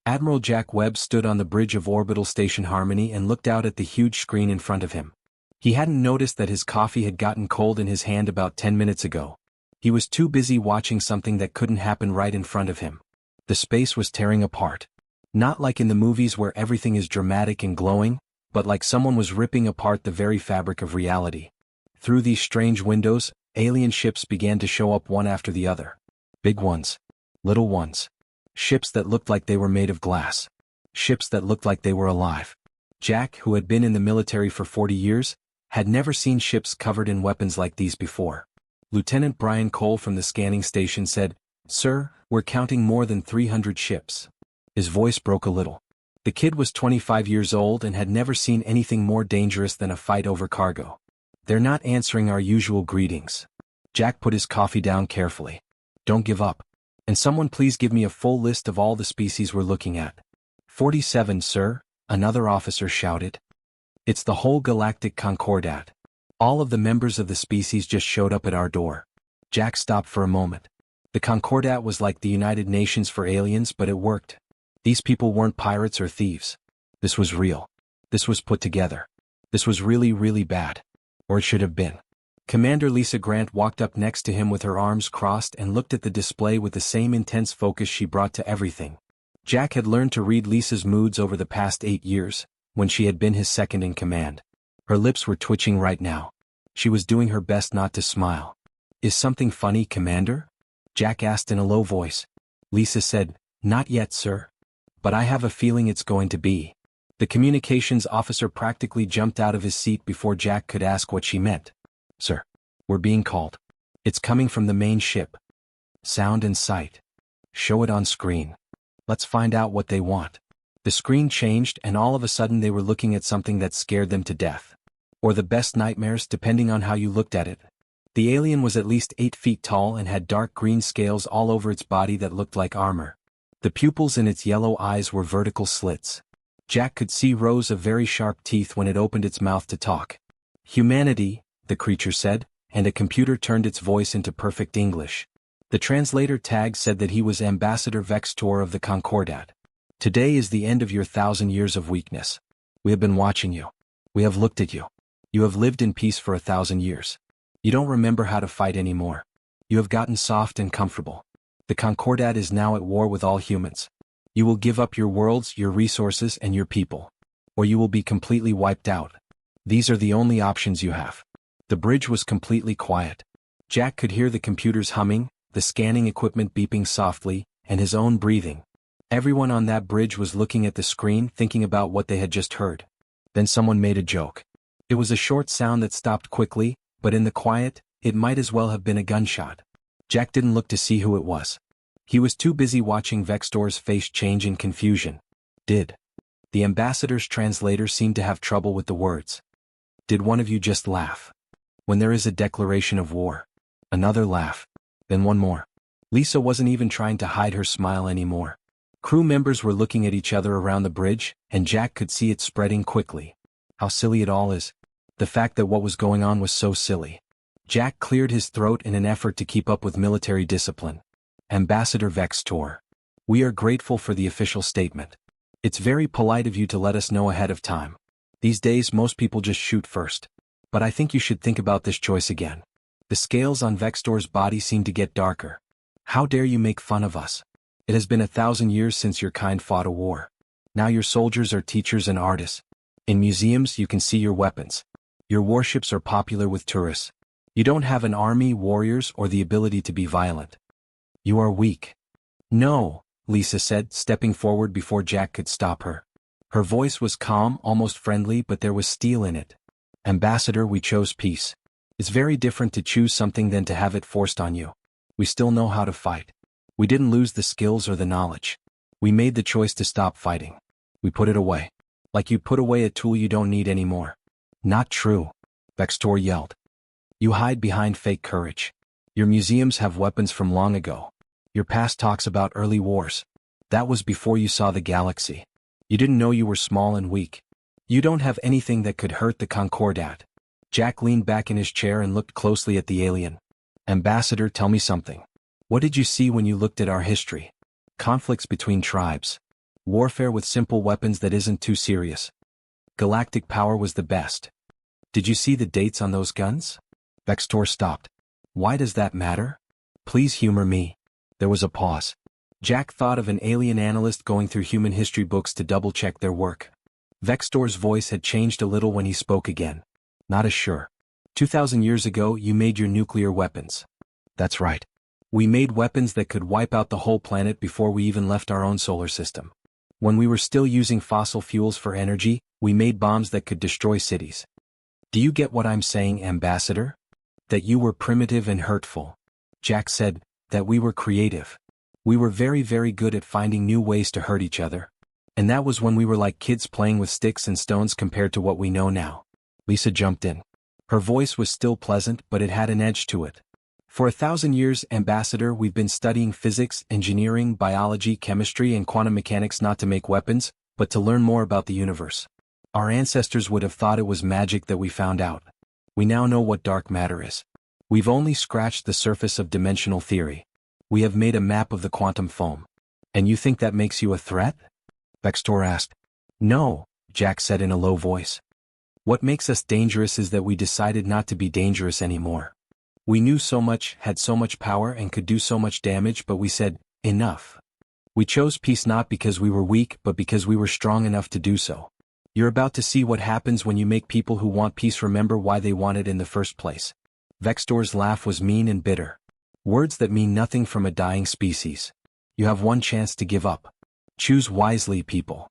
Admiral Jack Webb stood on the bridge of Orbital Station Harmony and looked out at the huge screen in front of him. He hadn't noticed that his coffee had gotten cold in his hand about 10 minutes ago. He was too busy watching something that couldn't happen right in front of him. The space was tearing apart. Not like in the movies where everything is dramatic and glowing, but like someone was ripping apart the very fabric of reality. Through these strange windows, alien ships began to show up one after the other. Big ones. Little ones. Ships that looked like they were made of glass. Ships that looked like they were alive. Jack, who had been in the military for 40 years, had never seen ships covered in weapons like these before. Lieutenant Brian Cole from the scanning station said, "Sir, we're counting more than 300 ships." His voice broke a little. The kid was 25 years old and had never seen anything more dangerous than a fight over cargo. "They're not answering our usual greetings." Jack put his coffee down carefully. "Don't give up. And someone please give me a full list of all the species we're looking at." 47, sir," another officer shouted. "It's the whole Galactic Concordat. All of the members of the species just showed up at our door." Jack stopped for a moment. The Concordat was like the United Nations for aliens, but it worked. These people weren't pirates or thieves. This was real. This was put together. This was really, really bad. Or it should have been. Commander Lisa Grant walked up next to him with her arms crossed and looked at the display with the same intense focus she brought to everything. Jack had learned to read Lisa's moods over the past 8 years, when she had been his second in command. Her lips were twitching right now. She was doing her best not to smile. "Is something funny, Commander?" Jack asked in a low voice. Lisa said, "Not yet, sir. But I have a feeling it's going to be." The communications officer practically jumped out of his seat before Jack could ask what she meant. "Sir, we're being called. It's coming from the main ship. Sound and sight. Show it on screen. Let's find out what they want." The screen changed and all of a sudden they were looking at something that scared them to death. Or the best nightmares depending on how you looked at it. The alien was at least 8 feet tall and had dark green scales all over its body that looked like armor. The pupils in its yellow eyes were vertical slits. Jack could see rows of very sharp teeth when it opened its mouth to talk. "Humanity," the creature said, and a computer turned its voice into perfect English. The translator tag said that he was Ambassador Vextor of the Concordat. "Today is the end of your 1,000 years of weakness. We have been watching you. We have looked at you. You have lived in peace for 1,000 years. You don't remember how to fight anymore. You have gotten soft and comfortable. The Concordat is now at war with all humans. You will give up your worlds, your resources, and your people. Or you will be completely wiped out. These are the only options you have." The bridge was completely quiet. Jack could hear the computers humming, the scanning equipment beeping softly, and his own breathing. Everyone on that bridge was looking at the screen thinking about what they had just heard. Then someone made a joke. It was a short sound that stopped quickly, but in the quiet, it might as well have been a gunshot. Jack didn't look to see who it was. He was too busy watching Vextor's face change in confusion. "Did." The ambassador's translator seemed to have trouble with the words. "Did one of you just laugh? When there is a declaration of war." Another laugh. Then one more. Lisa wasn't even trying to hide her smile anymore. Crew members were looking at each other around the bridge, and Jack could see it spreading quickly. How silly it all is. The fact that what was going on was so silly. Jack cleared his throat in an effort to keep up with military discipline. "Ambassador Vextor, we are grateful for the official statement. It's very polite of you to let us know ahead of time. These days most people just shoot first. But I think you should think about this choice again." The scales on Vextor's body seemed to get darker. "How dare you make fun of us? It has been 1,000 years since your kind fought a war. Now your soldiers are teachers and artists. In museums you can see your weapons. Your warships are popular with tourists. You don't have an army, warriors, or the ability to be violent. You are weak." "No," Lisa said, stepping forward before Jack could stop her. Her voice was calm, almost friendly, but there was steel in it. "Ambassador, we chose peace. It's very different to choose something than to have it forced on you. We still know how to fight. We didn't lose the skills or the knowledge. We made the choice to stop fighting. We put it away. Like you put away a tool you don't need anymore." "Not true," Vextor yelled. "You hide behind fake courage. Your museums have weapons from long ago. Your past talks about early wars. That was before you saw the galaxy. You didn't know you were small and weak. You don't have anything that could hurt the Concordat." Jack leaned back in his chair and looked closely at the alien. "Ambassador, tell me something. What did you see when you looked at our history? Conflicts between tribes. Warfare with simple weapons that isn't too serious. Galactic power was the best. Did you see the dates on those guns? Vextor stopped. Why does that matter? Please humor me. There was a pause. Jack thought of an alien analyst going through human history books to double-check their work. Vextor's voice had changed a little when he spoke again. Not as sure. 2,000 years ago you made your nuclear weapons. That's right. We made weapons that could wipe out the whole planet before we even left our own solar system. When we were still using fossil fuels for energy, we made bombs that could destroy cities. Do you get what I'm saying, Ambassador? That you were primitive and hurtful. Jack said, that we were creative. We were very, very good at finding new ways to hurt each other. And that was when we were like kids playing with sticks and stones compared to what we know now. Lisa jumped in. Her voice was still pleasant, but it had an edge to it. For 1,000 years, Ambassador, we've been studying physics, engineering, biology, chemistry, and quantum mechanics not to make weapons, but to learn more about the universe. Our ancestors would have thought it was magic that we found out. We now know what dark matter is. We've only scratched the surface of dimensional theory. We have made a map of the quantum foam. And you think that makes you a threat? Vextor asked. No, Jack said in a low voice. What makes us dangerous is that we decided not to be dangerous anymore. We knew so much, had so much power, and could do so much damage, but we said, enough. We chose peace not because we were weak, but because we were strong enough to do so. You're about to see what happens when you make people who want peace remember why they want it in the first place. Vextor's laugh was mean and bitter. Words that mean nothing from a dying species. You have one chance to give up. Choose wisely, people.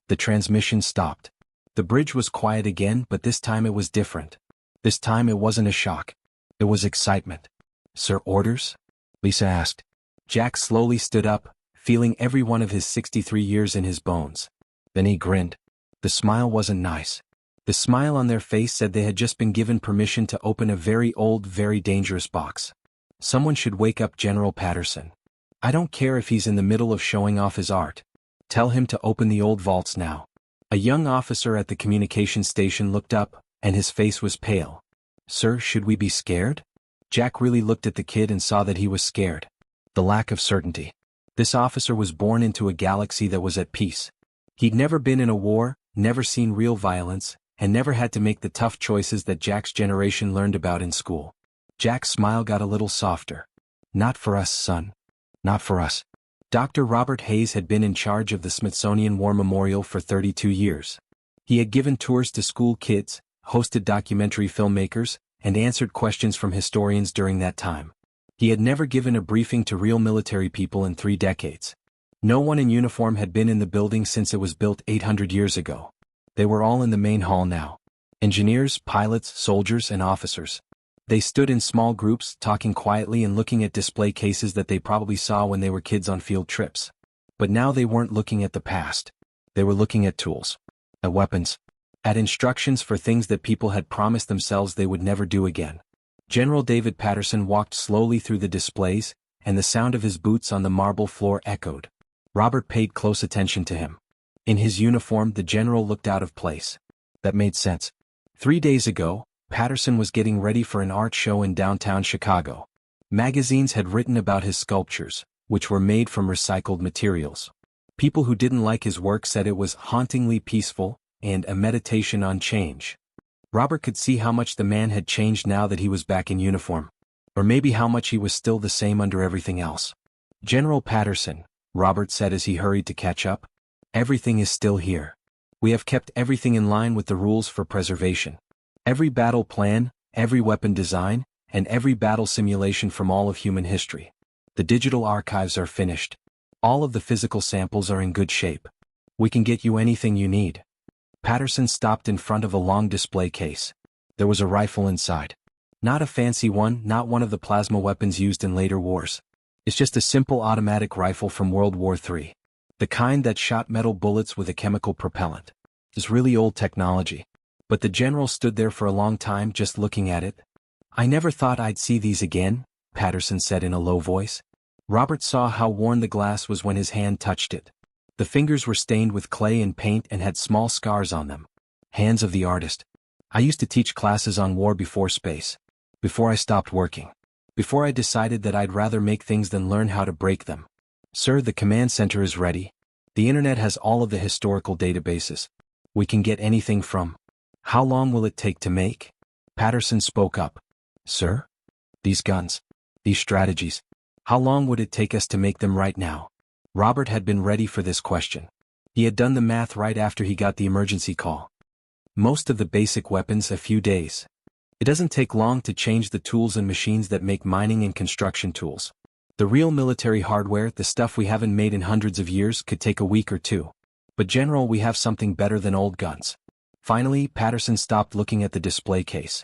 The transmission stopped. The bridge was quiet again, but this time it was different. This time it wasn't a shock. It was excitement. Sir, orders? Lisa asked. Jack slowly stood up, feeling every one of his 63 years in his bones. Then he grinned. The smile wasn't nice. The smile on their face said they had just been given permission to open a very old, very dangerous box. Someone should wake up General Patterson. I don't care if he's in the middle of showing off his art. Tell him to open the old vaults now. A young officer at the communication station looked up, and his face was pale. Sir, should we be scared? Jack really looked at the kid and saw that he was scared. The lack of certainty. This officer was born into a galaxy that was at peace. He'd never been in a war, never seen real violence, and never had to make the tough choices that Jack's generation learned about in school. Jack's smile got a little softer. Not for us, son. Not for us. Dr. Robert Hayes had been in charge of the Smithsonian War Memorial for 32 years. He had given tours to school kids, hosted documentary filmmakers, and answered questions from historians during that time. He had never given a briefing to real military people in 3 decades. No one in uniform had been in the building since it was built 800 years ago. They were all in the main hall now. Engineers, pilots, soldiers, and officers. They stood in small groups, talking quietly and looking at display cases that they probably saw when they were kids on field trips. But now they weren't looking at the past. They were looking at tools. At weapons. At instructions for things that people had promised themselves they would never do again. General David Patterson walked slowly through the displays, and the sound of his boots on the marble floor echoed. Robert paid close attention to him. In his uniform, the general looked out of place. That made sense. 3 days ago, Patterson was getting ready for an art show in downtown Chicago. Magazines had written about his sculptures, which were made from recycled materials. People who didn't like his work said it was hauntingly peaceful, and a meditation on change. Robert could see how much the man had changed now that he was back in uniform. Or maybe how much he was still the same under everything else. General Patterson, Robert said as he hurried to catch up. Everything is still here. We have kept everything in line with the rules for preservation. Every battle plan, every weapon design, and every battle simulation from all of human history. The digital archives are finished. All of the physical samples are in good shape. We can get you anything you need. Patterson stopped in front of a long display case. There was a rifle inside. Not a fancy one, not one of the plasma weapons used in later wars. It's just a simple automatic rifle from World War III. The kind that shot metal bullets with a chemical propellant. It's really old technology. But the general stood there for a long time just looking at it. I never thought I'd see these again, Patterson said in a low voice. Robert saw how worn the glass was when his hand touched it. The fingers were stained with clay and paint and had small scars on them. Hands of the artist. I used to teach classes on war before space. Before I stopped working. Before I decided that I'd rather make things than learn how to break them. Sir, the command center is ready. The internet has all of the historical databases. We can get anything from. How long will it take to make? Patterson spoke up. Sir? These guns. These strategies. How long would it take us to make them right now? Robert had been ready for this question. He had done the math right after he got the emergency call. Most of the basic weapons a few days. It doesn't take long to change the tools and machines that make mining and construction tools. The real military hardware, the stuff we haven't made in hundreds of years, could take a week or two. But General, we have something better than old guns. Finally, Patterson stopped looking at the display case.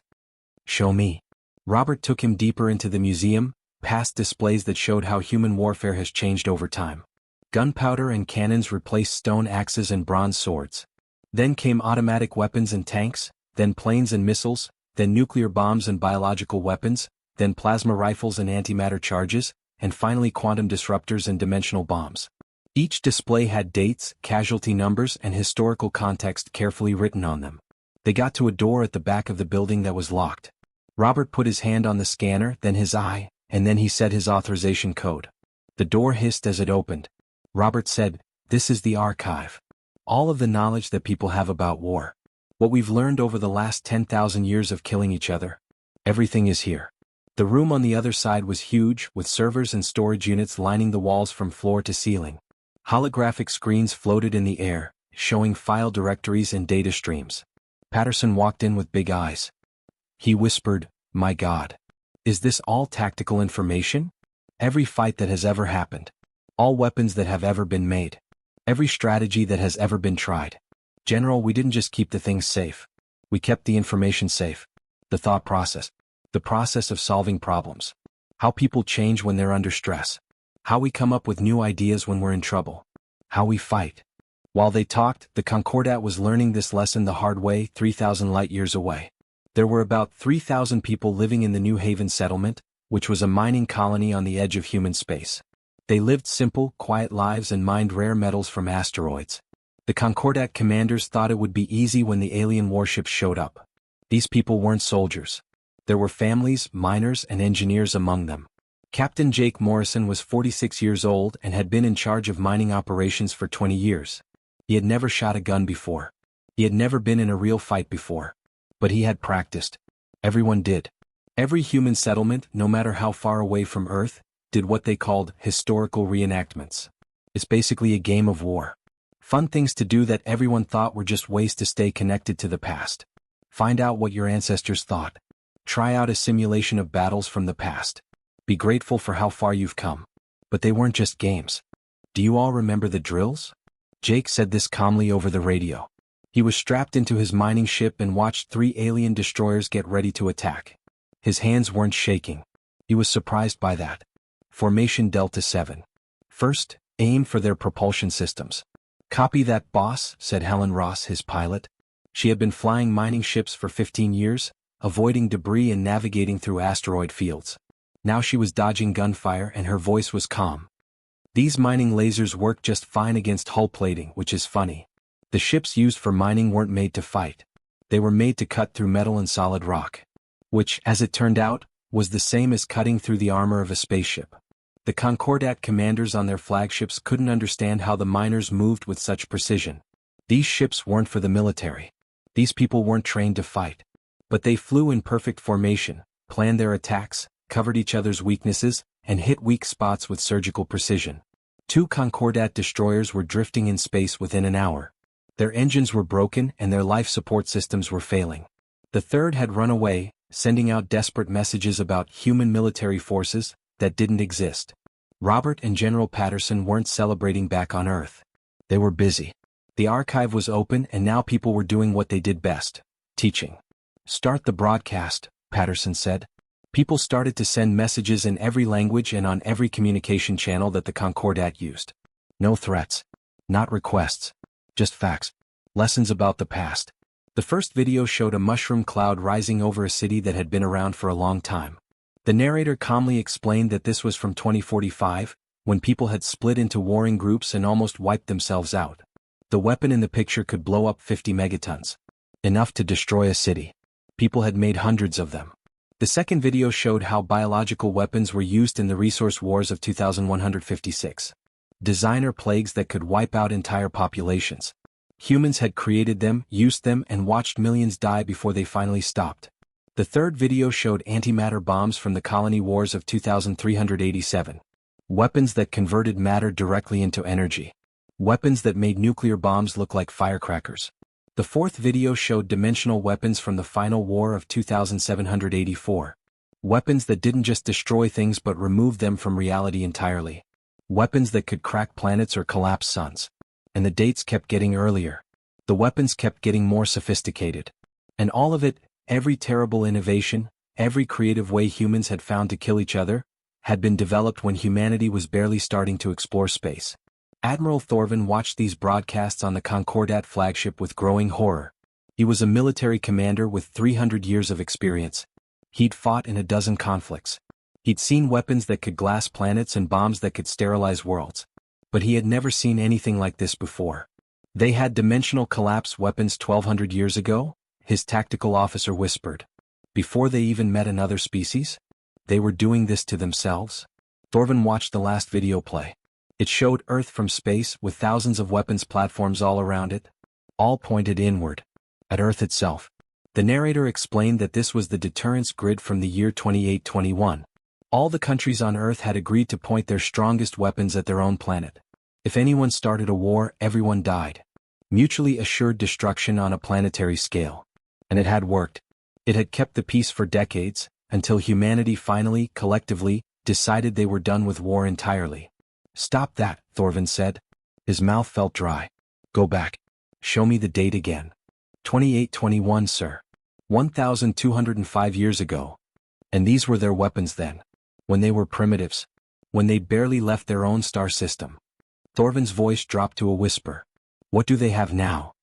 Show me. Robert took him deeper into the museum, past displays that showed how human warfare has changed over time. Gunpowder and cannons replaced stone axes and bronze swords. Then came automatic weapons and tanks, then planes and missiles, then nuclear bombs and biological weapons, then plasma rifles and antimatter charges, and finally quantum disruptors and dimensional bombs. Each display had dates, casualty numbers, and historical context carefully written on them. They got to a door at the back of the building that was locked. Robert put his hand on the scanner, then his eye, and then he said his authorization code. The door hissed as it opened. Robert said, "This is the archive. All of the knowledge that people have about war. What we've learned over the last 10,000 years of killing each other. Everything is here." The room on the other side was huge, with servers and storage units lining the walls from floor to ceiling. Holographic screens floated in the air, showing file directories and data streams. Patterson walked in with big eyes. He whispered, "My God. Is this all tactical information? Every fight that has ever happened. All weapons that have ever been made. Every strategy that has ever been tried. General, we didn't just keep the things safe. We kept the information safe. The thought process. The process of solving problems. How people change when they're under stress. How we come up with new ideas when we're in trouble. How we fight." While they talked, the Concordat was learning this lesson the hard way, 3,000 light-years away. There were about 3,000 people living in the New Haven settlement, which was a mining colony on the edge of human space. They lived simple, quiet lives and mined rare metals from asteroids. The Concordat commanders thought it would be easy when the alien warships showed up. These people weren't soldiers. There were families, miners, and engineers among them. Captain Jake Morrison was 46 years old and had been in charge of mining operations for 20 years. He had never shot a gun before. He had never been in a real fight before. But he had practiced. Everyone did. Every human settlement, no matter how far away from Earth, did what they called historical reenactments. It's basically a game of war. Fun things to do that everyone thought were just ways to stay connected to the past. Find out what your ancestors thought. Try out a simulation of battles from the past. Be grateful for how far you've come. But they weren't just games. Do you all remember the drills? Jake said this calmly over the radio. He was strapped into his mining ship and watched 3 alien destroyers get ready to attack. His hands weren't shaking. He was surprised by that. Formation Delta 7. First, aim for their propulsion systems. Copy that, boss, said Helen Ross, his pilot. She had been flying mining ships for 15 years, avoiding debris and navigating through asteroid fields. Now she was dodging gunfire and her voice was calm. These mining lasers work just fine against hull plating, which is funny. The ships used for mining weren't made to fight. They were made to cut through metal and solid rock. Which, as it turned out, was the same as cutting through the armor of a spaceship. The Concordat commanders on their flagships couldn't understand how the miners moved with such precision. These ships weren't for the military. These people weren't trained to fight. But they flew in perfect formation, planned their attacks, covered each other's weaknesses, and hit weak spots with surgical precision. 2 Concordat destroyers were drifting in space within an hour. Their engines were broken and their life support systems were failing. The third had run away, sending out desperate messages about human military forces that didn't exist. Robert and General Patterson weren't celebrating back on Earth. They were busy. The archive was open and now people were doing what they did best: teaching. "Start the broadcast," Patterson said. People started to send messages in every language and on every communication channel that the Concordat used. No threats. Not requests. Just facts. Lessons about the past. The first video showed a mushroom cloud rising over a city that had been around for a long time. The narrator calmly explained that this was from 2045, when people had split into warring groups and almost wiped themselves out. The weapon in the picture could blow up 50 megatons. Enough to destroy a city. People had made hundreds of them. The second video showed how biological weapons were used in the resource wars of 2156. Designer plagues that could wipe out entire populations. Humans had created them, used them, and watched millions die before they finally stopped. The third video showed antimatter bombs from the colony wars of 2387. Weapons that converted matter directly into energy. Weapons that made nuclear bombs look like firecrackers. The fourth video showed dimensional weapons from the final war of 2784. Weapons that didn't just destroy things but removed them from reality entirely. Weapons that could crack planets or collapse suns. And the dates kept getting earlier. The weapons kept getting more sophisticated. And all of it, every terrible innovation, every creative way humans had found to kill each other, had been developed when humanity was barely starting to explore space. Admiral Thorvin watched these broadcasts on the Concordat flagship with growing horror. He was a military commander with 300 years of experience. He'd fought in a dozen conflicts. He'd seen weapons that could glass planets and bombs that could sterilize worlds. But he had never seen anything like this before. They had dimensional collapse weapons 1200 years ago, his tactical officer whispered. Before they even met another species? They were doing this to themselves? Thorvin watched the last video play. It showed Earth from space with thousands of weapons platforms all around it, all pointed inward, at Earth itself. The narrator explained that this was the deterrence grid from the year 2821. All the countries on Earth had agreed to point their strongest weapons at their own planet. If anyone started a war, everyone died. Mutually assured destruction on a planetary scale. And it had worked. It had kept the peace for decades, until humanity finally, collectively, decided they were done with war entirely. Stop that, Thorvin said. His mouth felt dry. Go back. Show me the date again. 2821, sir. 1205 years ago. And these were their weapons then. When they were primitives. When they barely left their own star system. Thorvin's voice dropped to a whisper. What do they have now?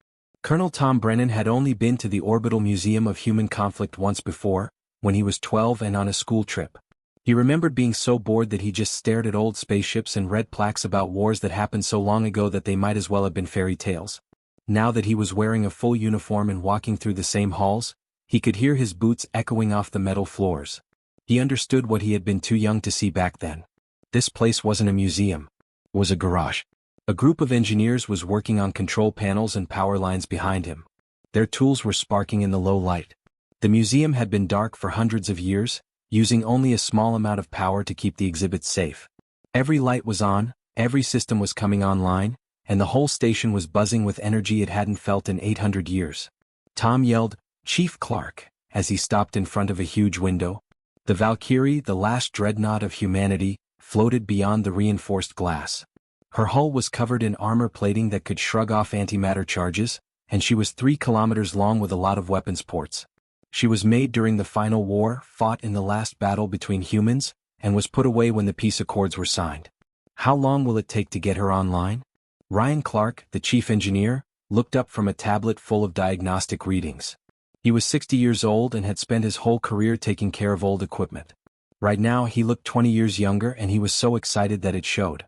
Colonel Tom Brennan had only been to the Orbital Museum of Human Conflict once before, when he was 12 and on a school trip. He remembered being so bored that he just stared at old spaceships and read plaques about wars that happened so long ago that they might as well have been fairy tales. Now that he was wearing a full uniform and walking through the same halls, he could hear his boots echoing off the metal floors. He understood what he had been too young to see back then. This place wasn't a museum. It was a garage. A group of engineers was working on control panels and power lines behind him. Their tools were sparking in the low light. The museum had been dark for hundreds of years, using only a small amount of power to keep the exhibits safe. Every light was on, every system was coming online, and the whole station was buzzing with energy it hadn't felt in 800 years. Tom yelled, "Chief Clark," as he stopped in front of a huge window. The Valkyrie, the last dreadnought of humanity, floated beyond the reinforced glass. Her hull was covered in armor plating that could shrug off antimatter charges, and she was 3 kilometers long with a lot of weapons ports. She was made during the final war, fought in the last battle between humans, and was put away when the peace accords were signed. How long will it take to get her online? Ryan Clark, the chief engineer, looked up from a tablet full of diagnostic readings. He was 60 years old and had spent his whole career taking care of old equipment. Right now he looked 20 years younger and he was so excited that it showed.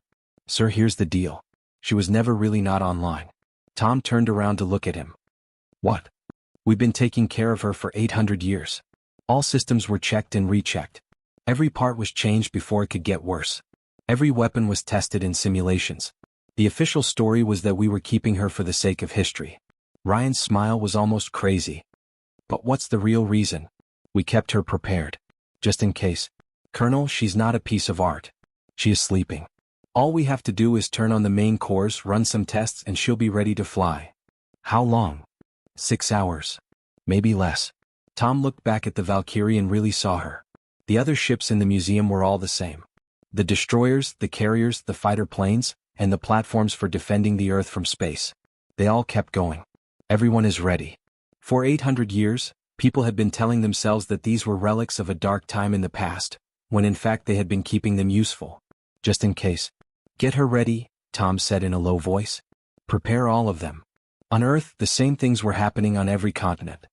Sir, here's the deal. She was never really not online. Tom turned around to look at him. What? We've been taking care of her for 800 years. All systems were checked and rechecked. Every part was changed before it could get worse. Every weapon was tested in simulations. The official story was that we were keeping her for the sake of history. Ryan's smile was almost crazy. But what's the real reason? We kept her prepared. Just in case. Colonel, she's not a piece of art. She is sleeping. All we have to do is turn on the main cores, run some tests, and she'll be ready to fly. How long? 6 hours. Maybe less. Tom looked back at the Valkyrie and really saw her. The other ships in the museum were all the same. The destroyers, the carriers, the fighter planes, and the platforms for defending the Earth from space. They all kept going. Everyone is ready. For 800 years, people had been telling themselves that these were relics of a dark time in the past, when in fact they had been keeping them useful. Just in case. Get her ready, Tom said in a low voice. Prepare all of them. On Earth, the same things were happening on every continent.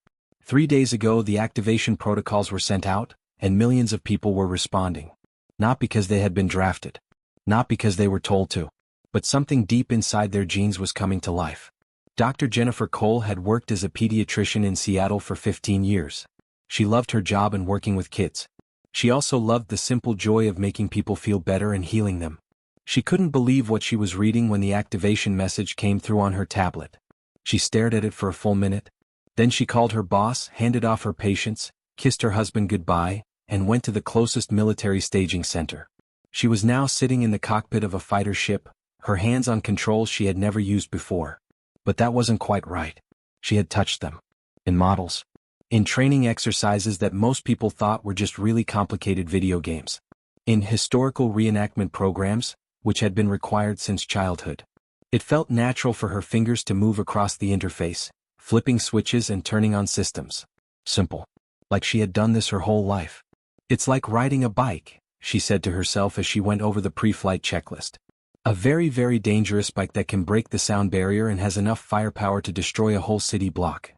3 days ago the activation protocols were sent out, and millions of people were responding. Not because they had been drafted. Not because they were told to. But something deep inside their genes was coming to life. Dr. Jennifer Cole had worked as a pediatrician in Seattle for 15 years. She loved her job and working with kids. She also loved the simple joy of making people feel better and healing them. She couldn't believe what she was reading when the activation message came through on her tablet. She stared at it for a full minute. Then she called her boss, handed off her patients, kissed her husband goodbye, and went to the closest military staging center. She was now sitting in the cockpit of a fighter ship, her hands on controls she had never used before. But that wasn't quite right. She had touched them. In models. In training exercises that most people thought were just really complicated video games. In historical reenactment programs, which had been required since childhood. It felt natural for her fingers to move across the interface, flipping switches and turning on systems. Simple. Like she had done this her whole life. It's like riding a bike, she said to herself as she went over the pre-flight checklist. A very, very dangerous bike that can break the sound barrier and has enough firepower to destroy a whole city block.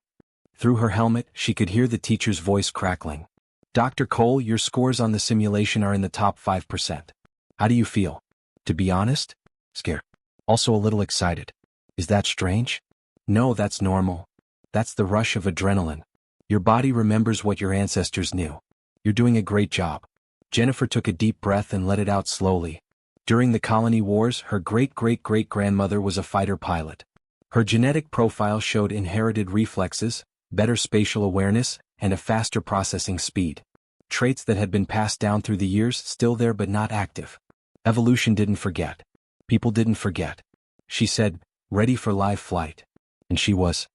Through her helmet, she could hear the teacher's voice crackling. Dr. Cole, your scores on the simulation are in the top 5%. How do you feel? To be honest? Scared. Also a little excited. Is that strange? No, that's normal. That's the rush of adrenaline. Your body remembers what your ancestors knew. You're doing a great job. Jennifer took a deep breath and let it out slowly. During the colony wars, her great-great-great-grandmother was a fighter pilot. Her genetic profile showed inherited reflexes, better spatial awareness, and a faster processing speed. Traits that had been passed down through the years, still there but not active. Evolution didn't forget. People didn't forget. She said, ready for live flight. And she was.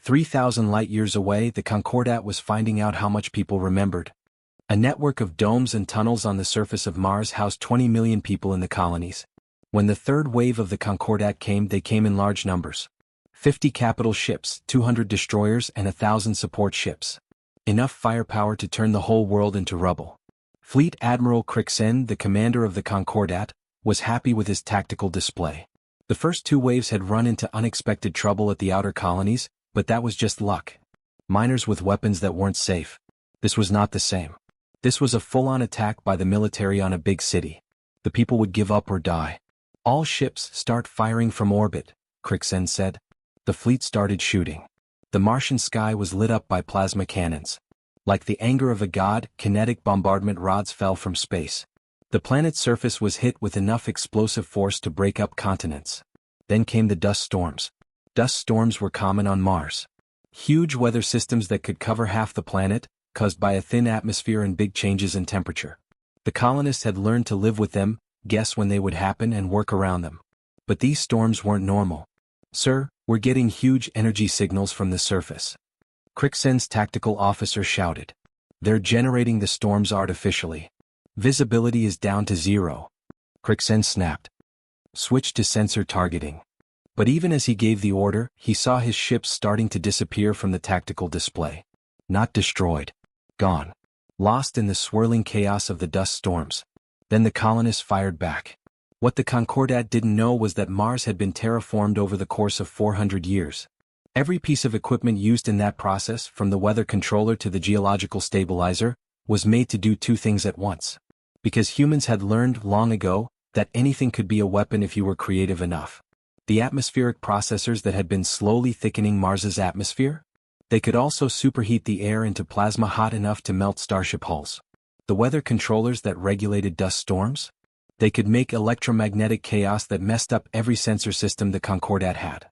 3,000 light-years away, the Concordat was finding out how much people remembered. A network of domes and tunnels on the surface of Mars housed 20 million people in the colonies. When the third wave of the Concordat came, they came in large numbers. 50 capital ships, 200 destroyers, and 1,000 support ships. Enough firepower to turn the whole world into rubble. Fleet Admiral Crixen, the commander of the Concordat, was happy with his tactical display. The first two waves had run into unexpected trouble at the outer colonies, but that was just luck. Miners with weapons that weren't safe. This was not the same. This was a full-on attack by the military on a big city. The people would give up or die. All ships start firing from orbit, Crixen said. The fleet started shooting. The Martian sky was lit up by plasma cannons. Like the anger of a god, kinetic bombardment rods fell from space. The planet's surface was hit with enough explosive force to break up continents. Then came the dust storms. Dust storms were common on Mars. Huge weather systems that could cover half the planet, caused by a thin atmosphere and big changes in temperature. The colonists had learned to live with them, guess when they would happen and work around them. But these storms weren't normal. Sir, we're getting huge energy signals from the surface. Crixen's tactical officer shouted. They're generating the storms artificially. Visibility is down to 0. Crixen snapped. Switch to sensor targeting. But even as he gave the order, he saw his ships starting to disappear from the tactical display. Not destroyed. Gone. Lost in the swirling chaos of the dust storms. Then the colonists fired back. What the Concordat didn't know was that Mars had been terraformed over the course of 400 years. Every piece of equipment used in that process, from the weather controller to the geological stabilizer, was made to do two things at once. Because humans had learned long ago that anything could be a weapon if you were creative enough. The atmospheric processors that had been slowly thickening Mars's atmosphere? They could also superheat the air into plasma hot enough to melt starship hulls. The weather controllers that regulated dust storms? They could make electromagnetic chaos that messed up every sensor system the Concordat had.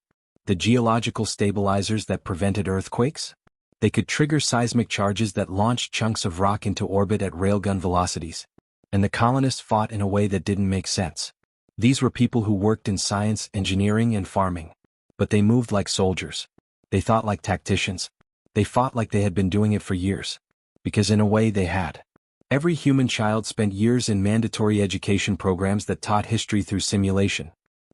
The geological stabilizers that prevented earthquakes? They could trigger seismic charges that launched chunks of rock into orbit at railgun velocities. And the colonists fought in a way that didn't make sense. These were people who worked in science, engineering, and farming. But they moved like soldiers. They thought like tacticians. They fought like they had been doing it for years. Because in a way they had. Every human child spent years in mandatory education programs that taught history through simulation.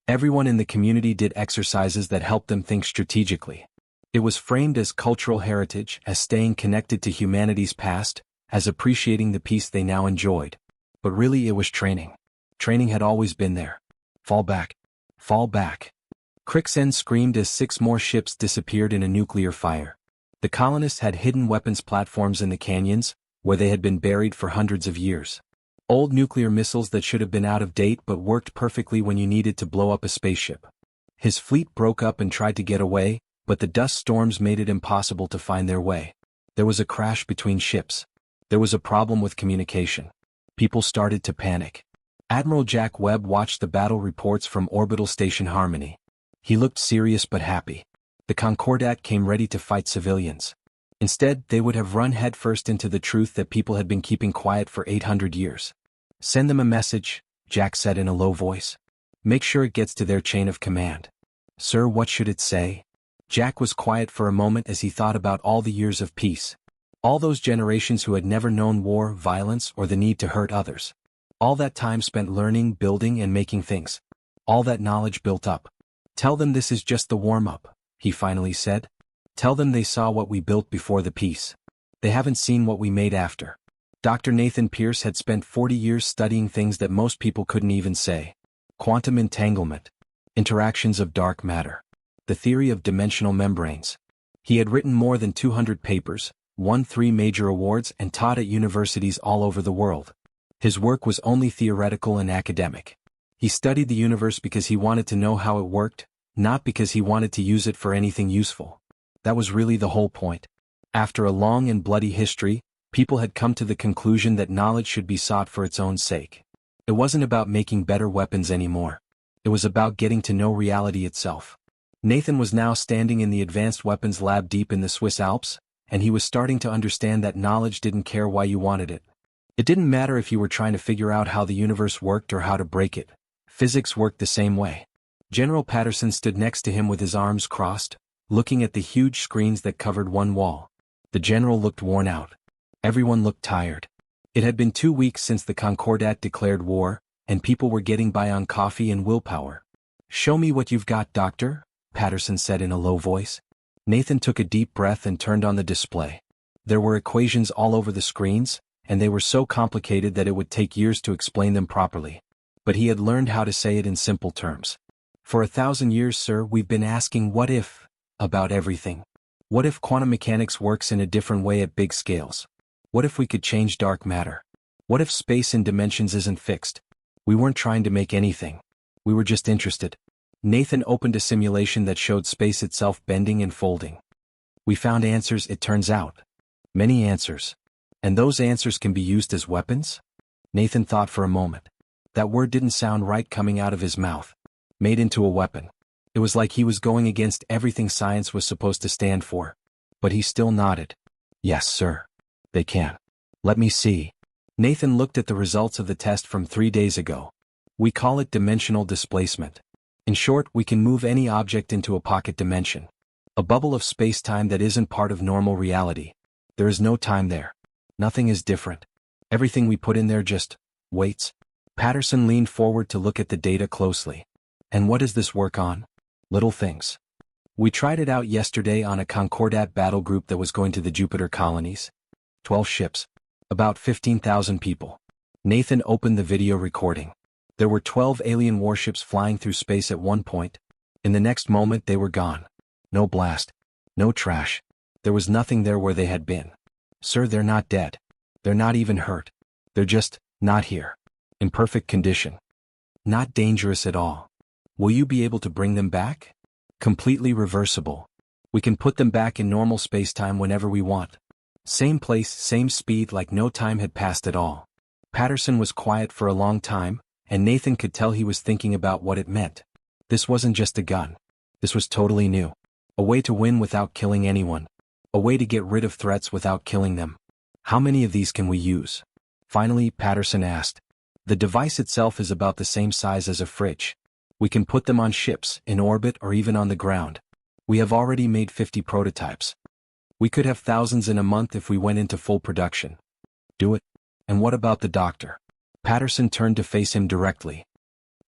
Everyone in the community did exercises that helped them think strategically. It was framed as cultural heritage, as staying connected to humanity's past, as appreciating the peace they now enjoyed. But really it was training. Training had always been there. Fall back. Fall back. Crixen screamed as 6 more ships disappeared in a nuclear fire. The colonists had hidden weapons platforms in the canyons, where they had been buried for hundreds of years. Old nuclear missiles that should have been out of date but worked perfectly when you needed to blow up a spaceship. His fleet broke up and tried to get away, but the dust storms made it impossible to find their way. There was a crash between ships. There was a problem with communication. People started to panic. Admiral Jack Webb watched the battle reports from Orbital Station Harmony. He looked serious but happy. The Concordat came ready to fight civilians. Instead, they would have run headfirst into the truth that people had been keeping quiet for 800 years. Send them a message, Jack said in a low voice. Make sure it gets to their chain of command. Sir, what should it say? Jack was quiet for a moment as he thought about all the years of peace. All those generations who had never known war, violence, or the need to hurt others. All that time spent learning, building, and making things. All that knowledge built up. Tell them this is just the warm-up, he finally said. Tell them they saw what we built before the peace. They haven't seen what we made after. Dr. Nathan Pierce had spent 40 years studying things that most people couldn't even say. Quantum entanglement. Interactions of dark matter. The theory of dimensional membranes. He had written more than 200 papers, won 3 major awards, and taught at universities all over the world. His work was only theoretical and academic. He studied the universe because he wanted to know how it worked, not because he wanted to use it for anything useful. That was really the whole point. After a long and bloody history, people had come to the conclusion that knowledge should be sought for its own sake. It wasn't about making better weapons anymore. It was about getting to know reality itself. Nathan was now standing in the Advanced Weapons Lab deep in the Swiss Alps, and he was starting to understand that knowledge didn't care why you wanted it. It didn't matter if you were trying to figure out how the universe worked or how to break it. Physics worked the same way. General Patterson stood next to him with his arms crossed, looking at the huge screens that covered one wall. The general looked worn out. Everyone looked tired. It had been 2 weeks since the Concordat declared war, and people were getting by on coffee and willpower. Show me what you've got, Doctor, Patterson said in a low voice. Nathan took a deep breath and turned on the display. There were equations all over the screens, and they were so complicated that it would take years to explain them properly. But he had learned how to say it in simple terms. For 1,000 years, sir, we've been asking what if about everything. What if quantum mechanics works in a different way at big scales? What if we could change dark matter? What if space in dimensions isn't fixed? We weren't trying to make anything. We were just interested. Nathan opened a simulation that showed space itself bending and folding. We found answers, it turns out. Many answers. And those answers can be used as weapons? Nathan thought for a moment. That word didn't sound right coming out of his mouth. Made into a weapon. It was like he was going against everything science was supposed to stand for. But he still nodded. Yes, sir. They can. Let me see. Nathan looked at the results of the test from 3 days ago. We call it dimensional displacement. In short, we can move any object into a pocket dimension. A bubble of space-time that isn't part of normal reality. There is no time there. Nothing is different. Everything we put in there just waits. Patterson leaned forward to look at the data closely. And what does this work on? Little things. We tried it out yesterday on a Concordat battle group that was going to the Jupiter colonies. 12 ships. About 15,000 people. Nathan opened the video recording. There were 12 alien warships flying through space at one point. In the next moment they were gone. No blast. No trash. There was nothing there where they had been. Sir, they're not dead. They're not even hurt. They're just not here. In perfect condition. Not dangerous at all. Will you be able to bring them back? Completely reversible. We can put them back in normal space-time whenever we want. Same place, same speed, like no time had passed at all. Patterson was quiet for a long time, and Nathan could tell he was thinking about what it meant. This wasn't just a gun. This was totally new. A way to win without killing anyone. A way to get rid of threats without killing them. How many of these can we use? Finally, Patterson asked. The device itself is about the same size as a fridge. We can put them on ships, in orbit, or even on the ground. We have already made 50 prototypes. We could have thousands in a month if we went into full production. Do it. And what about the doctor? Patterson turned to face him directly.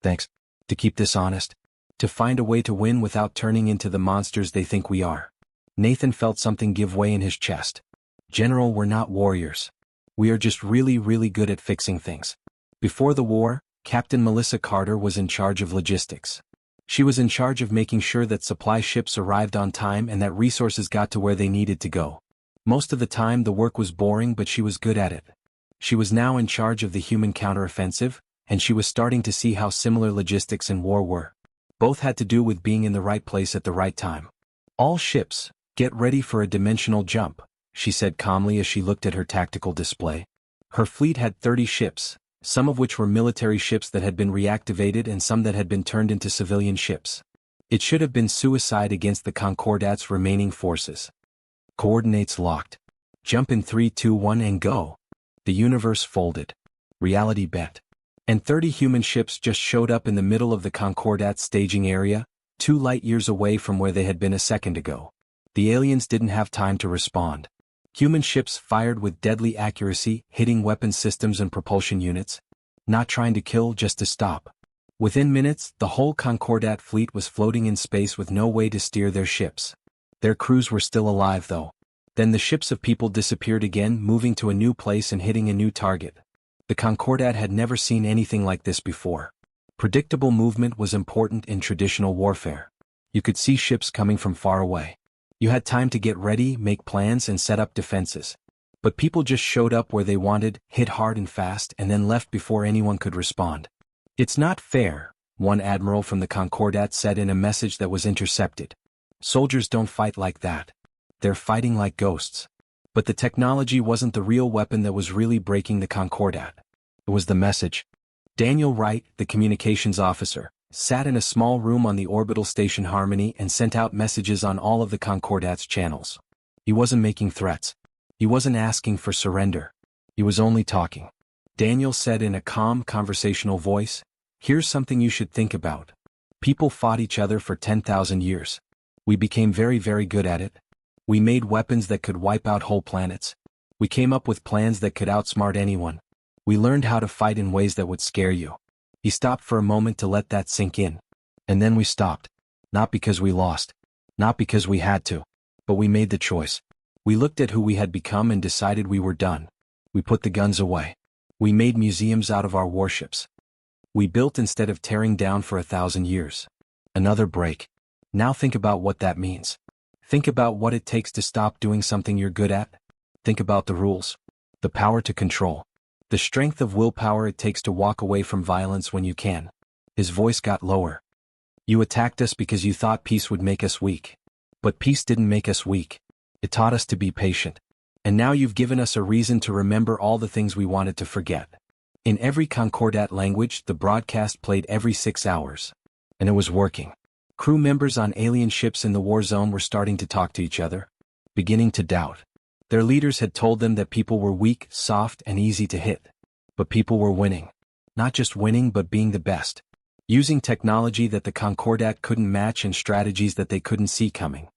Thanks. To keep this honest. To find a way to win without turning into the monsters they think we are. Nathan felt something give way in his chest. General, we're not warriors. We are just really, really good at fixing things. Before the war, Captain Melissa Carter was in charge of logistics. She was in charge of making sure that supply ships arrived on time and that resources got to where they needed to go. Most of the time the work was boring, but she was good at it. She was now in charge of the human counteroffensive, and she was starting to see how similar logistics and war were. Both had to do with being in the right place at the right time. All ships, get ready for a dimensional jump, she said calmly as she looked at her tactical display. Her fleet had 30 ships, some of which were military ships that had been reactivated and some that had been turned into civilian ships. It should have been suicide against the Concordat's remaining forces. Coordinates locked. Jump in 3, 2, 1 and go. The universe folded. Reality bent. And 30 human ships just showed up in the middle of the Concordat staging area, 2 light-years away from where they had been a second ago. The aliens didn't have time to respond. Human ships fired with deadly accuracy, hitting weapon systems and propulsion units. Not trying to kill, just to stop. Within minutes, the whole Concordat fleet was floating in space with no way to steer their ships. Their crews were still alive though. Then the ships of people disappeared again, moving to a new place and hitting a new target. The Concordat had never seen anything like this before. Predictable movement was important in traditional warfare. You could see ships coming from far away. You had time to get ready, make plans and set up defenses. But people just showed up where they wanted, hit hard and fast, and then left before anyone could respond. "It's not fair," one admiral from the Concordat said in a message that was intercepted. "Soldiers don't fight like that. They're fighting like ghosts." But the technology wasn't the real weapon that was really breaking the Concordat. It was the message. Daniel Wright, the communications officer, sat in a small room on the orbital station Harmony and sent out messages on all of the Concordat's channels. He wasn't making threats. He wasn't asking for surrender. He was only talking. Daniel said in a calm, conversational voice, "Here's something you should think about. People fought each other for 10,000 years. We became very, very good at it. We made weapons that could wipe out whole planets. We came up with plans that could outsmart anyone. We learned how to fight in ways that would scare you." He stopped for a moment to let that sink in. "And then we stopped. Not because we lost. Not because we had to. But we made the choice. We looked at who we had become and decided we were done. We put the guns away. We made museums out of our warships. We built instead of tearing down for 1,000 years. Another break. Now think about what that means. Think about what it takes to stop doing something you're good at. Think about the rules. The power to control. The strength of willpower it takes to walk away from violence when you can." His voice got lower. "You attacked us because you thought peace would make us weak. But peace didn't make us weak. It taught us to be patient. And now you've given us a reason to remember all the things we wanted to forget." In every Concordat language, the broadcast played every 6 hours. And it was working. Crew members on alien ships in the war zone were starting to talk to each other, beginning to doubt. Their leaders had told them that people were weak, soft, and easy to hit. But people were winning. Not just winning, but being the best. Using technology that the Concordat couldn't match and strategies that they couldn't see coming.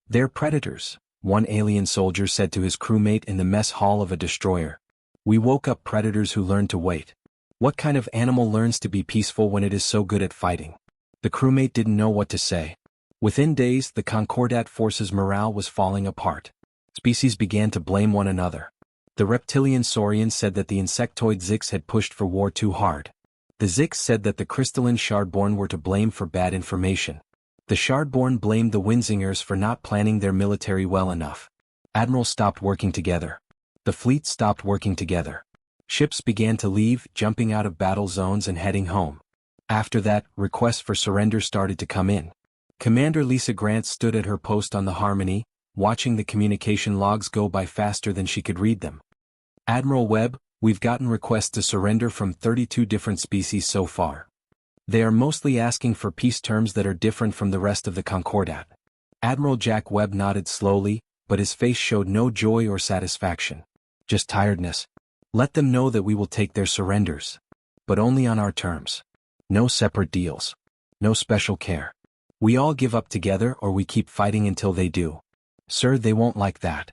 "They're predators," one alien soldier said to his crewmate in the mess hall of a destroyer. "We woke up predators who learned to wait. What kind of animal learns to be peaceful when it is so good at fighting?" The crewmate didn't know what to say. Within days, the Concordat forces' morale was falling apart. Species began to blame one another. The reptilian saurians said that the insectoid Zix had pushed for war too hard. The Zix said that the crystalline Shardborn were to blame for bad information. The Shardborn blamed the Winzingers for not planning their military well enough. Admirals stopped working together. The fleet stopped working together. Ships began to leave, jumping out of battle zones and heading home. After that, requests for surrender started to come in. Commander Lisa Grant stood at her post on the Harmony, watching the communication logs go by faster than she could read them. "Admiral Webb, we've gotten requests to surrender from 32 different species so far. They are mostly asking for peace terms that are different from the rest of the Concordat." Admiral Jack Webb nodded slowly, but his face showed no joy or satisfaction. Just tiredness. "Let them know that we will take their surrenders. But only on our terms. No separate deals. No special care. We all give up together or we keep fighting until they do. Sir, they won't like that.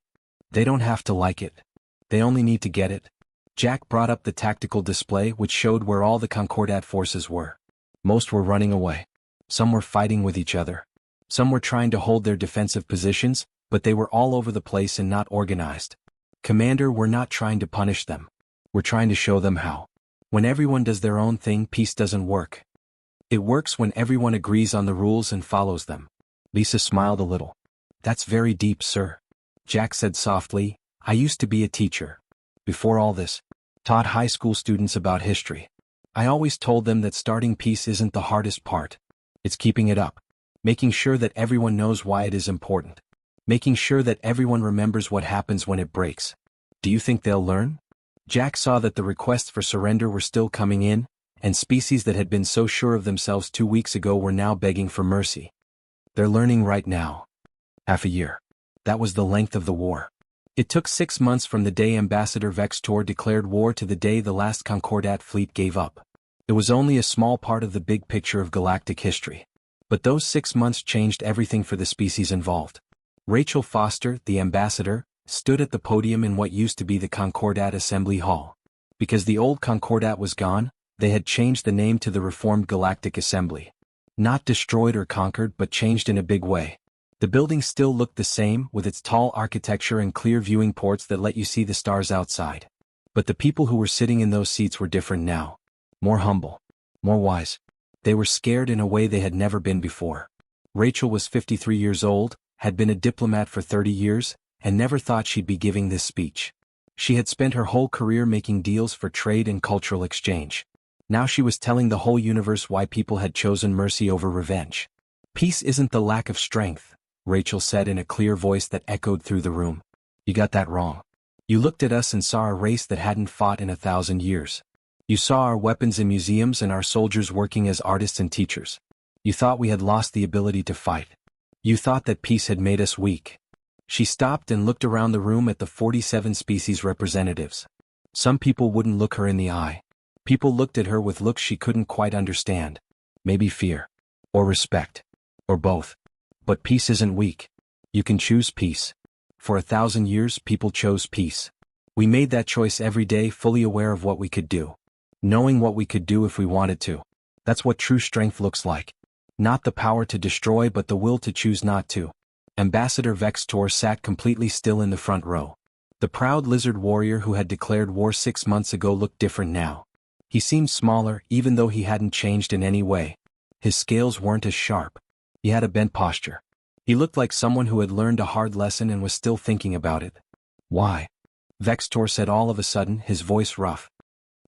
They don't have to like it. They only need to get it." Jack brought up the tactical display which showed where all the Concordat forces were. Most were running away. Some were fighting with each other. Some were trying to hold their defensive positions, but they were all over the place and not organized. "Commander, we're not trying to punish them. We're trying to show them how. When everyone does their own thing, peace doesn't work. It works when everyone agrees on the rules and follows them." Lisa smiled a little. "That's very deep, sir." Jack said softly, "I used to be a teacher. Before all this, taught high school students about history. I always told them that starting peace isn't the hardest part. It's keeping it up. Making sure that everyone knows why it is important. Making sure that everyone remembers what happens when it breaks. Do you think they'll learn?" Jack saw that the requests for surrender were still coming in, and species that had been so sure of themselves 2 weeks ago were now begging for mercy. They're learning right now. Half a year. That was the length of the war. It took 6 months from the day Ambassador Vextor declared war to the day the last Concordat fleet gave up. It was only a small part of the big picture of galactic history. But those 6 months changed everything for the species involved. Rachel Foster, the ambassador, stood at the podium in what used to be the Concordat Assembly Hall. Because the old Concordat was gone, they had changed the name to the Reformed Galactic Assembly. Not destroyed or conquered, but changed in a big way. The building still looked the same, with its tall architecture and clear viewing ports that let you see the stars outside. But the people who were sitting in those seats were different now. More humble. More wise. They were scared in a way they had never been before. Rachel was 53 years old, had been a diplomat for 30 years, and never thought she'd be giving this speech. She had spent her whole career making deals for trade and cultural exchange. Now she was telling the whole universe why people had chosen mercy over revenge. Peace isn't the lack of strength, Rachel said in a clear voice that echoed through the room. You got that wrong. You looked at us and saw a race that hadn't fought in 1,000 years. You saw our weapons in museums and our soldiers working as artists and teachers. You thought we had lost the ability to fight. You thought that peace had made us weak. She stopped and looked around the room at the 47 species representatives. Some people wouldn't look her in the eye. People looked at her with looks she couldn't quite understand. Maybe fear. Or respect. Or both. But peace isn't weak. You can choose peace. For 1,000 years, people chose peace. We made that choice every day, fully aware of what we could do. Knowing what we could do if we wanted to. That's what true strength looks like. Not the power to destroy, but the will to choose not to. Ambassador Vextor sat completely still in the front row. The proud lizard warrior who had declared war 6 months ago looked different now. He seemed smaller, even though he hadn't changed in any way. His scales weren't as sharp. He had a bent posture. He looked like someone who had learned a hard lesson and was still thinking about it. Why? Vextor said all of a sudden, his voice rough.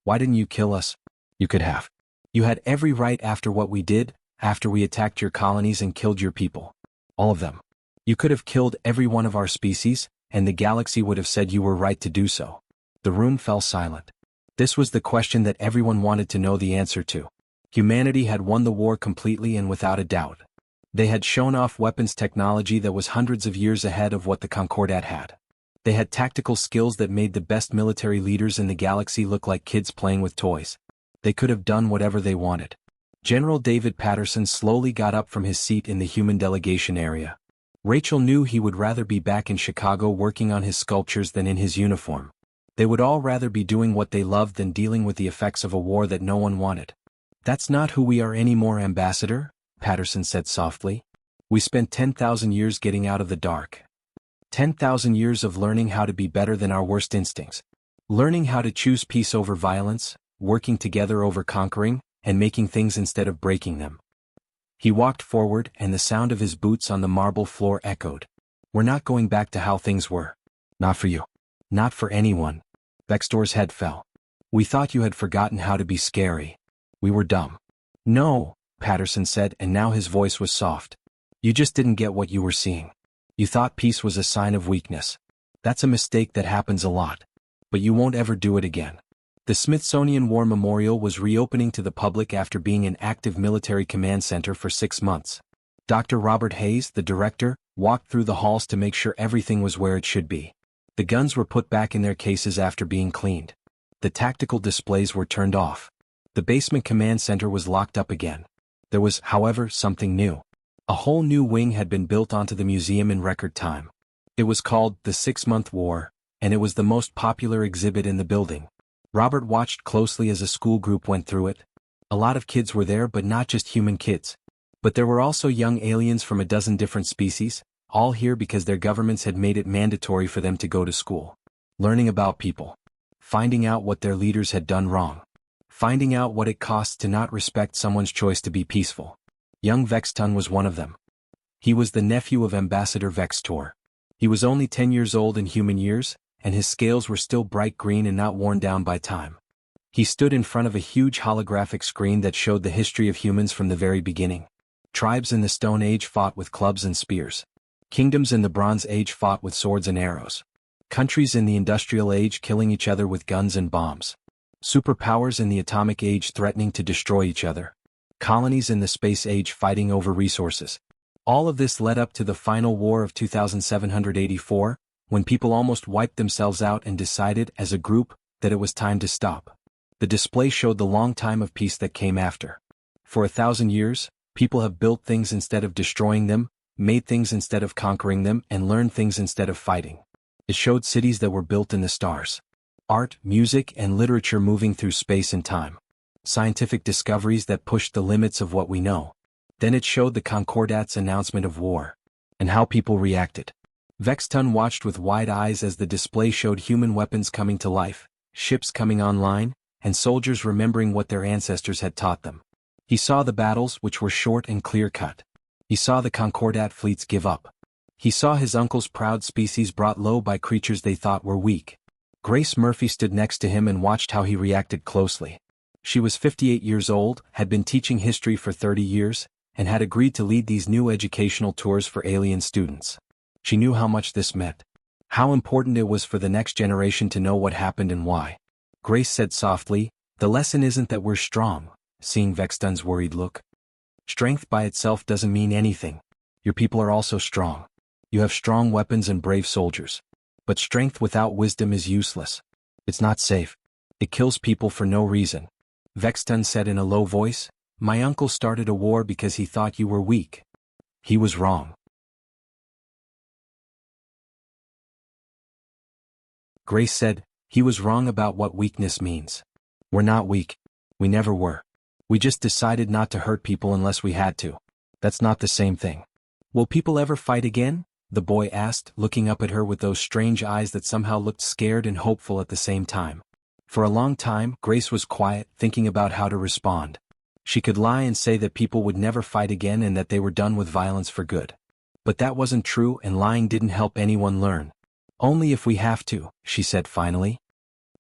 Why didn't you kill us? You could have. You had every right after what we did, after we attacked your colonies and killed your people. All of them. You could have killed every one of our species, and the galaxy would have said you were right to do so. The room fell silent. This was the question that everyone wanted to know the answer to. Humanity had won the war completely and without a doubt. They had shown off weapons technology that was hundreds of years ahead of what the Concordat had. They had tactical skills that made the best military leaders in the galaxy look like kids playing with toys. They could have done whatever they wanted. General David Patterson slowly got up from his seat in the human delegation area. Rachel knew he would rather be back in Chicago working on his sculptures than in his uniform. They would all rather be doing what they loved than dealing with the effects of a war that no one wanted. That's not who we are anymore, Ambassador, Patterson said softly. We spent 10,000 years getting out of the dark. 10,000 years of learning how to be better than our worst instincts. Learning how to choose peace over violence, working together over conquering, and making things instead of breaking them. He walked forward, and the sound of his boots on the marble floor echoed. We're not going back to how things were. Not for you. Not for anyone. Vextor's head fell. We thought you had forgotten how to be scary. We were dumb. No, Patterson said, and now his voice was soft. You just didn't get what you were seeing. You thought peace was a sign of weakness. That's a mistake that happens a lot. But you won't ever do it again. The Smithsonian War Memorial was reopening to the public after being an active military command center for 6 months. Dr. Robert Hayes, the director, walked through the halls to make sure everything was where it should be. The guns were put back in their cases after being cleaned. The tactical displays were turned off. The basement command center was locked up again. There was, however, something new. A whole new wing had been built onto the museum in record time. It was called the 6-Month War, and it was the most popular exhibit in the building. Robert watched closely as a school group went through it. A lot of kids were there, but not just human kids. But there were also young aliens from a dozen different species, all here because their governments had made it mandatory for them to go to school. Learning about people. Finding out what their leaders had done wrong. Finding out what it costs to not respect someone's choice to be peaceful. Young Vexton was one of them. He was the nephew of Ambassador Vextor. He was only 10 years old in human years, and his scales were still bright green and not worn down by time. He stood in front of a huge holographic screen that showed the history of humans from the very beginning. Tribes in the Stone Age fought with clubs and spears. Kingdoms in the Bronze Age fought with swords and arrows. Countries in the industrial age killing each other with guns and bombs. Superpowers in the atomic age threatening to destroy each other. Colonies in the space age fighting over resources. All of this led up to the final war of 2784, when people almost wiped themselves out and decided, as a group, that it was time to stop. The display showed the long time of peace that came after. For 1,000 years, people have built things instead of destroying them, made things instead of conquering them, and learned things instead of fighting. It showed cities that were built in the stars. Art, music, and literature moving through space and time. Scientific discoveries that pushed the limits of what we know. Then it showed the Concordat's announcement of war. And how people reacted. Vexton watched with wide eyes as the display showed human weapons coming to life, ships coming online, and soldiers remembering what their ancestors had taught them. He saw the battles, which were short and clear-cut. He saw the Concordat fleets give up. He saw his uncle's proud species brought low by creatures they thought were weak. Grace Murphy stood next to him and watched how he reacted closely. She was 58 years old, had been teaching history for 30 years, and had agreed to lead these new educational tours for alien students. She knew how much this meant. How important it was for the next generation to know what happened and why. Grace said softly, "The lesson isn't that we're strong," seeing Vexton's worried look. "Strength by itself doesn't mean anything. Your people are also strong. You have strong weapons and brave soldiers. But strength without wisdom is useless. It's not safe. It kills people for no reason." Vexton said in a low voice, "My uncle started a war because he thought you were weak. He was wrong." Grace said, "He was wrong about what weakness means. We're not weak. We never were. We just decided not to hurt people unless we had to. That's not the same thing." "Will people ever fight again?" the boy asked, looking up at her with those strange eyes that somehow looked scared and hopeful at the same time. For a long time, Grace was quiet, thinking about how to respond. She could lie and say that people would never fight again and that they were done with violence for good. But that wasn't true, and lying didn't help anyone learn. "Only if we have to," she said finally.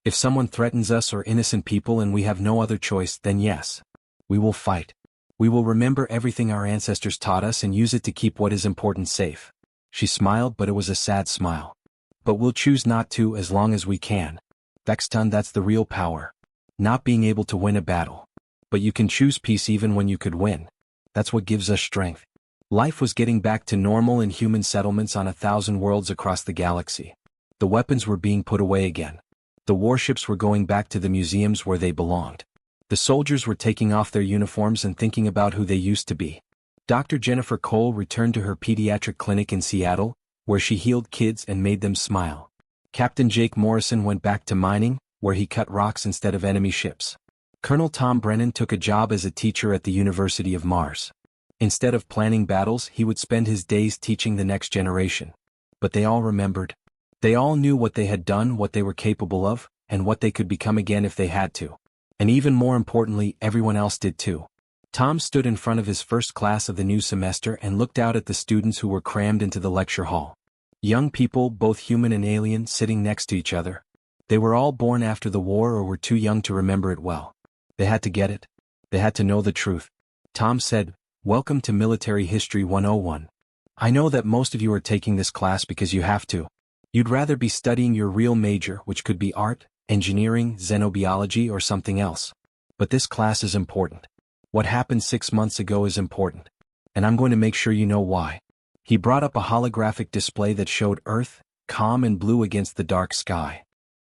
"If someone threatens us or innocent people and we have no other choice, then yes. We will fight. We will remember everything our ancestors taught us and use it to keep what is important safe." She smiled, but it was a sad smile. "But we'll choose not to as long as we can. Vexton, that's the real power. Not being able to win a battle. But you can choose peace even when you could win. That's what gives us strength." Life was getting back to normal in human settlements on 1,000 worlds across the galaxy. The weapons were being put away again. The warships were going back to the museums where they belonged. The soldiers were taking off their uniforms and thinking about who they used to be. Dr. Jennifer Cole returned to her pediatric clinic in Seattle, where she healed kids and made them smile. Captain Jake Morrison went back to mining, where he cut rocks instead of enemy ships. Colonel Tom Brennan took a job as a teacher at the University of Mars. Instead of planning battles, he would spend his days teaching the next generation. But they all remembered. They all knew what they had done, what they were capable of, and what they could become again if they had to. And even more importantly, everyone else did too. Tom stood in front of his first class of the new semester and looked out at the students who were crammed into the lecture hall. Young people, both human and alien, sitting next to each other. They were all born after the war or were too young to remember it well. They had to get it. They had to know the truth. Tom said, "Welcome to Military History 101. I know that most of you are taking this class because you have to. You'd rather be studying your real major, which could be art, engineering, xenobiology, or something else. But this class is important. What happened 6 months ago is important. And I'm going to make sure you know why." He brought up a holographic display that showed Earth, calm and blue against the dark sky.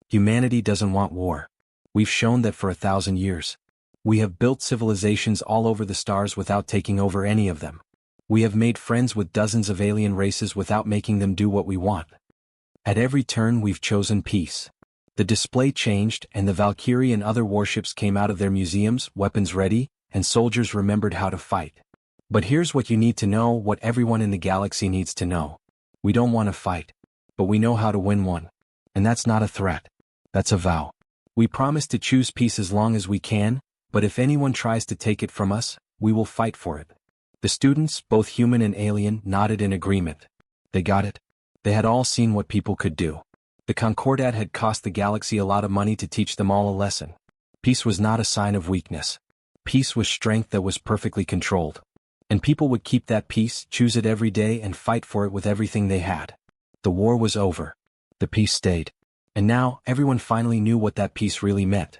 Humanity doesn't want war. We've shown that for 1,000 years. We have built civilizations all over the stars without taking over any of them. We have made friends with dozens of alien races without making them do what we want. At every turn we've chosen peace. The display changed, and the Valkyrie and other warships came out of their museums, weapons ready, and soldiers remembered how to fight. But here's what you need to know, what everyone in the galaxy needs to know. We don't want to fight. But we know how to win one. And that's not a threat. That's a vow. We promise to choose peace as long as we can, but if anyone tries to take it from us, we will fight for it. The students, both human and alien, nodded in agreement. They got it. They had all seen what people could do. The Concordat had cost the galaxy a lot of money to teach them all a lesson. Peace was not a sign of weakness. Peace was strength that was perfectly controlled. And people would keep that peace, choose it every day, and fight for it with everything they had. The war was over. The peace stayed. And now, everyone finally knew what that peace really meant.